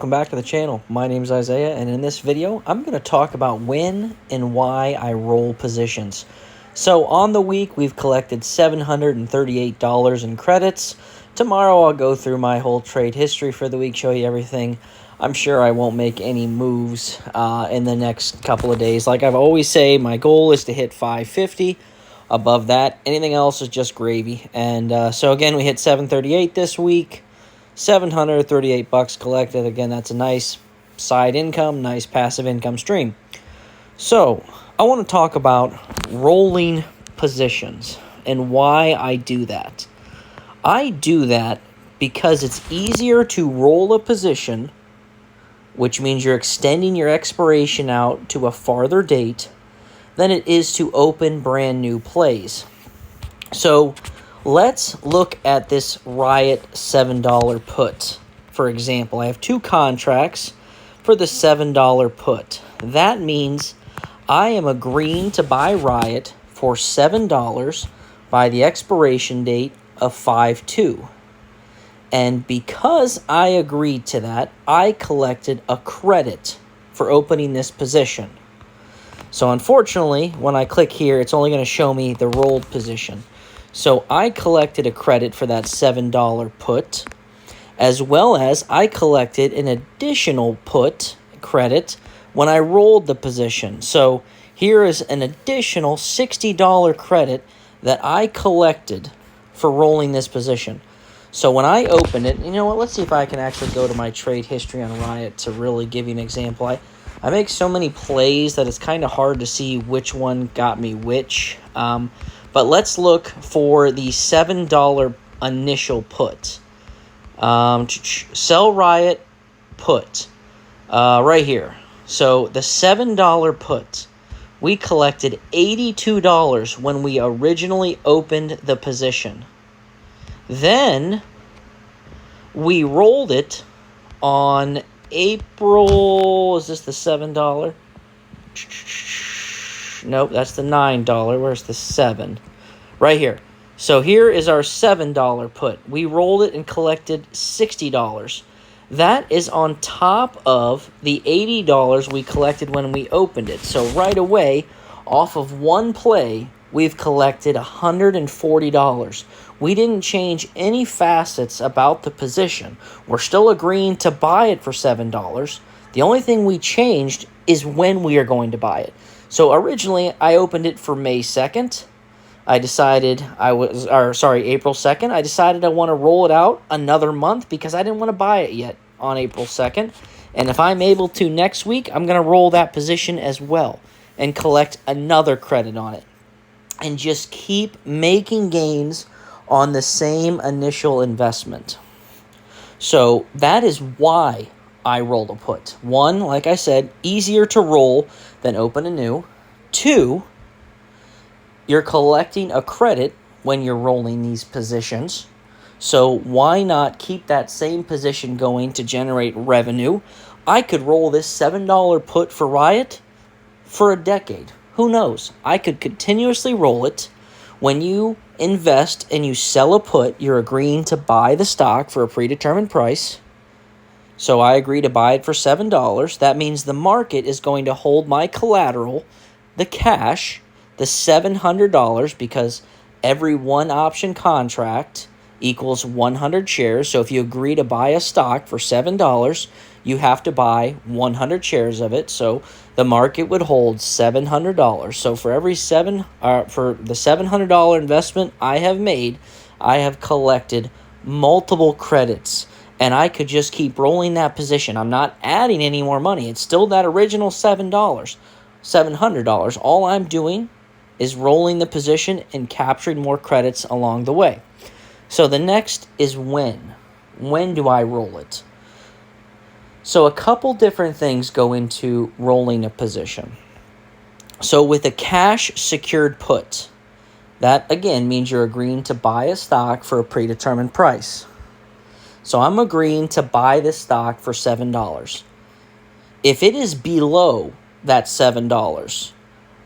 Welcome back to the channel. My name is Isaiah, and in this video, I'm going to talk about when and why I roll positions. So on the week, we've collected $738 in credits. Tomorrow, I'll go through my whole trade history for the week, show you everything. I'm sure I won't make any moves in the next couple of days. Like I've always say, my goal is to hit 550. Above that, anything else is just gravy. And so again, we hit 738 this week. $738 collected. Again, that's a nice side income, nice passive income stream. So I want to talk about rolling positions and why I do that. I do that because it's easier to roll a position, which means you're extending your expiration out to a farther date, than it is to open brand new plays. So let's look at this Riot $7 put. For example, I have two contracts for the $7 put. That means I am agreeing to buy Riot for $7 by the expiration date of 5/2. And because I agreed to that, I collected a credit for opening this position. So unfortunately, when I click here, it's only going to show me the rolled position. So I collected a credit for that $7 put, as well as I collected an additional put credit when I rolled the position. So here is an additional $60 credit that I collected for rolling this position. So when I open it, you know what, let's see if I can actually go to my trade history on Riot to really give you an example. I make so many plays that it's kind of hard to see which one got me which. But let's look for the $7 initial put. Sell Riot put right here. So the $7 put, we collected $82 when we originally opened the position. Then we rolled it on April, is this the $7? Nope, that's the $9. Where's the 7? Right here. So here is our $7 put. We rolled it and collected $60. That is on top of the $80 we collected when we opened it. So right away, off of one play, we've collected $140. We didn't change any facets about the position. We're still agreeing to buy it for $7. The only thing we changed is when we are going to buy it. So originally, I opened it for May 2nd. April 2nd. I decided I want to roll it out another month because I didn't want to buy it yet on April 2nd. And if I'm able to next week, I'm going to roll that position as well and collect another credit on it. And just keep making gains on the same initial investment. So that is why I roll a put. One, like I said, easier to roll than open a new. Two, you're collecting a credit when you're rolling these positions. So why not keep that same position going to generate revenue? I could roll this $7 put for Riot for a decade. Who knows? I could continuously roll it. When you invest and you sell a put, you're agreeing to buy the stock for a predetermined price. So I agree to buy it for $7. That means the market is going to hold my collateral, the cash, the $700, because every one option contract equals 100 shares. So if you agree to buy a stock for $7, you have to buy 100 shares of it. So the market would hold $700. So for every for the $700 investment I have made, I have collected multiple credits. And I could just keep rolling that position. I'm not adding any more money. It's still that original $700. All I'm doing is rolling the position and capturing more credits along the way. So the next is when. When do I roll it? So a couple different things go into rolling a position. So with a cash secured put, that again means you're agreeing to buy a stock for a predetermined price. So I'm agreeing to buy this stock for $7. If it is below that $7,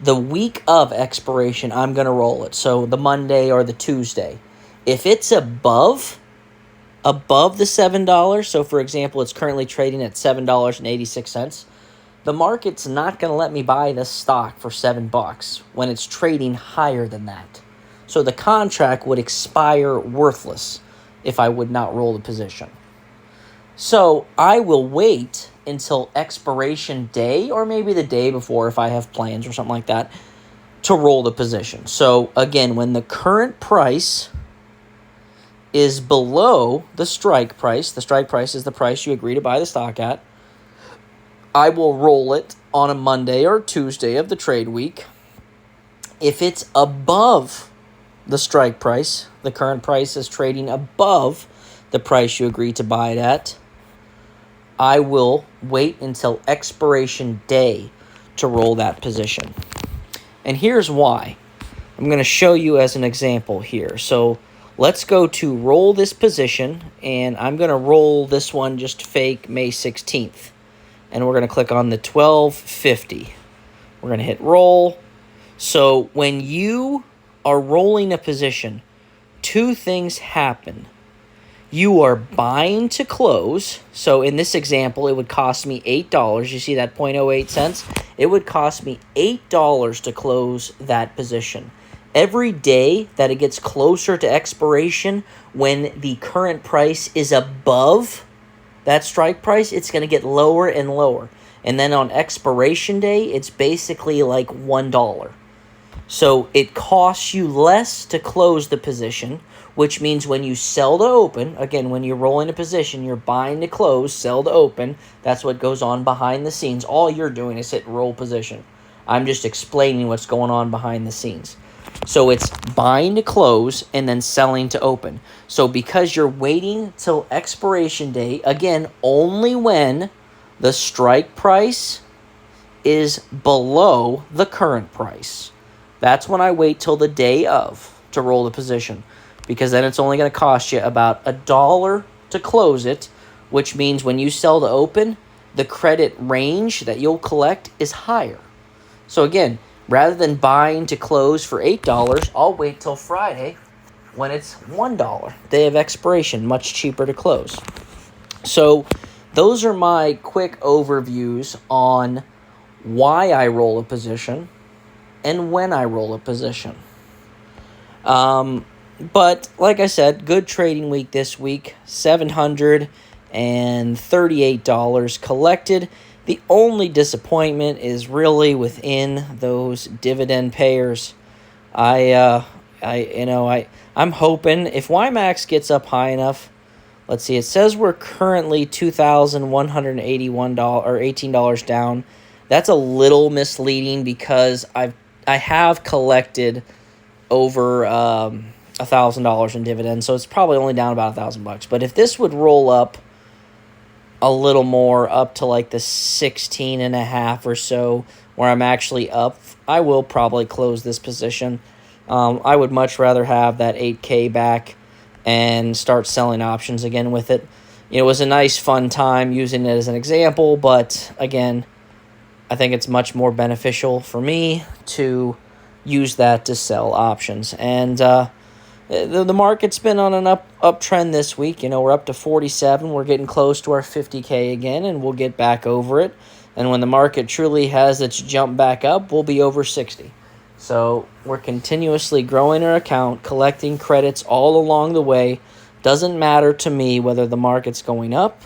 the week of expiration, I'm going to roll it. So the Monday or the Tuesday. If it's above above the $7, so for example, it's currently trading at $7.86, the market's not going to let me buy this stock for $7 when it's trading higher than that. So the contract would expire worthless if I would not roll the position. So I will wait until expiration day, or maybe the day before if I have plans or something like that, to roll the position. So again, when the current price is below the strike price is the price you agree to buy the stock at, I will roll it on a Monday or Tuesday of the trade week. If it's above the strike price, the current price is trading above the price you agree to buy it at, I will wait until expiration day to roll that position. And here's why. I'm going to show you as an example here. So let's go to roll this position, and I'm going to roll this one just fake May 16th. And we're going to click on the 1250. We're going to hit roll. So when you are rolling a position, two things happen. You are buying to close. So in this example, it would cost me $8. You see that 0.08 cents? It would cost me $8 to close that position. Every day that it gets closer to expiration, when the current price is above that strike price, it's going to get lower and lower. And then on expiration day, it's basically like $1. So it costs you less to close the position, which means when you sell to open, again, when you're rolling a position, you're buying to close, sell to open. That's what goes on behind the scenes. All you're doing is hit roll position. I'm just explaining what's going on behind the scenes. So it's buying to close and then selling to open. So because you're waiting till expiration day, again, only when the strike price is below the current price. That's when I wait till the day of to roll the position, because then it's only going to cost you about $1 to close it, which means when you sell to open, the credit range that you'll collect is higher. So again, rather than buying to close for $8, I'll wait till Friday when it's $1, day of expiration, much cheaper to close. So those are my quick overviews on why I roll a position and when I roll a position. But like I said, good trading week this week, $738 collected. The only disappointment is really within those dividend payers. I'm hoping if YMAX gets up high enough. Let's see. It says we're currently $2,181 or $18 down. That's a little misleading because I have collected over $1,000 in dividends, so it's probably only down about $1,000. But if this would roll up a little more, up to like the 16.5 or so, where I'm actually up, I will probably close this position. I would much rather have that 8K back and start selling options again with it. It was a nice, fun time using it as an example, but again, I think it's much more beneficial for me to use that to sell options. And the market's been on an uptrend this week. We're up to 47. We're getting close to our 50K again, and we'll get back over it. And when the market truly has its jump back up, we'll be over 60. So we're continuously growing our account, collecting credits all along the way. Doesn't matter to me whether the market's going up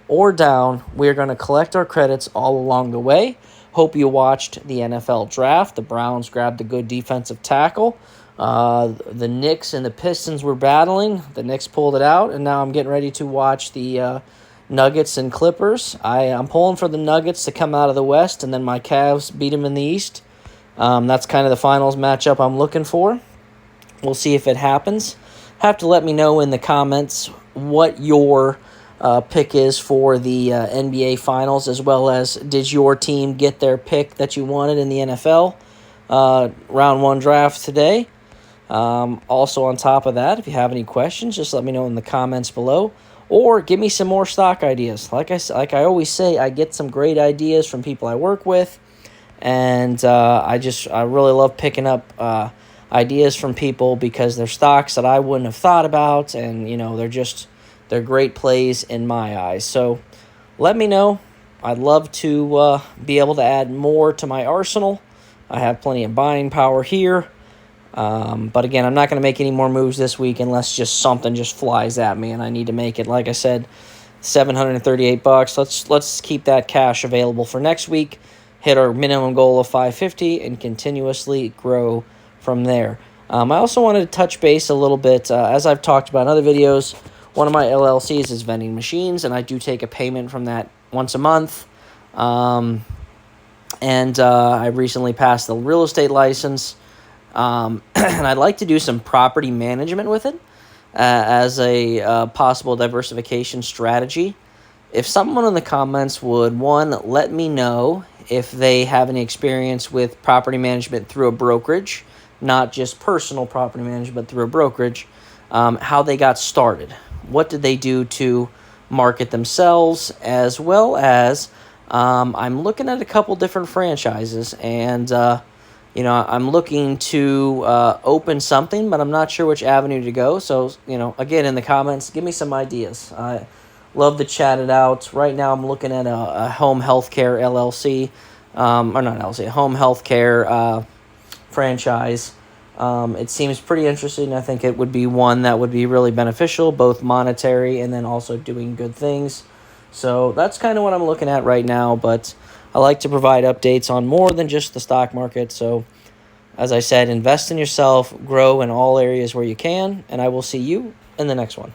or down. We're going to collect our credits all along the way. Hope you watched the NFL draft. The Browns grabbed a good defensive tackle. The Knicks and the Pistons were battling. The Knicks pulled it out, and now I'm getting ready to watch the Nuggets and Clippers. I'm pulling for the Nuggets to come out of the West, and then my Cavs beat them in the East. That's kind of the finals matchup I'm looking for. We'll see if it happens. Have to let me know in the comments what your pick is for the NBA Finals, as well as did your team get their pick that you wanted in the NFL round 1 draft today. Also on top of that, if you have any questions, just let me know in the comments below, or give me some more stock ideas. Like I always say, I get some great ideas from people I work with, and I really love picking up ideas from people because they're stocks that I wouldn't have thought about, and they're they're great plays in my eyes. So let me know. I'd love to be able to add more to my arsenal. I have plenty of buying power here. But again, I'm not going to make any more moves this week unless just something just flies at me and I need to make it. Like I said, $738. Let's keep that cash available for next week. Hit our minimum goal of 550 and continuously grow from there. I also wanted to touch base a little bit, as I've talked about in other videos. One of my LLCs is vending machines, and I do take a payment from that once a month. I recently passed the real estate license, and I'd like to do some property management with it as a possible diversification strategy. If someone in the comments would, one, let me know if they have any experience with property management through a brokerage, not just personal property management through a brokerage, how they got started. What did they do to market themselves, as well as I'm looking at a couple different franchises, and I'm looking to open something, but I'm not sure which avenue to go. So, again, in the comments, give me some ideas. I love to chat it out. Right now, I'm looking at a home healthcare LLC, or not LLC, a home healthcare franchise. It seems pretty interesting. I think it would be one that would be really beneficial, both monetary and then also doing good things. So that's kind of what I'm looking at right now, but I like to provide updates on more than just the stock market. So as I said, invest in yourself, grow in all areas where you can, and I will see you in the next one.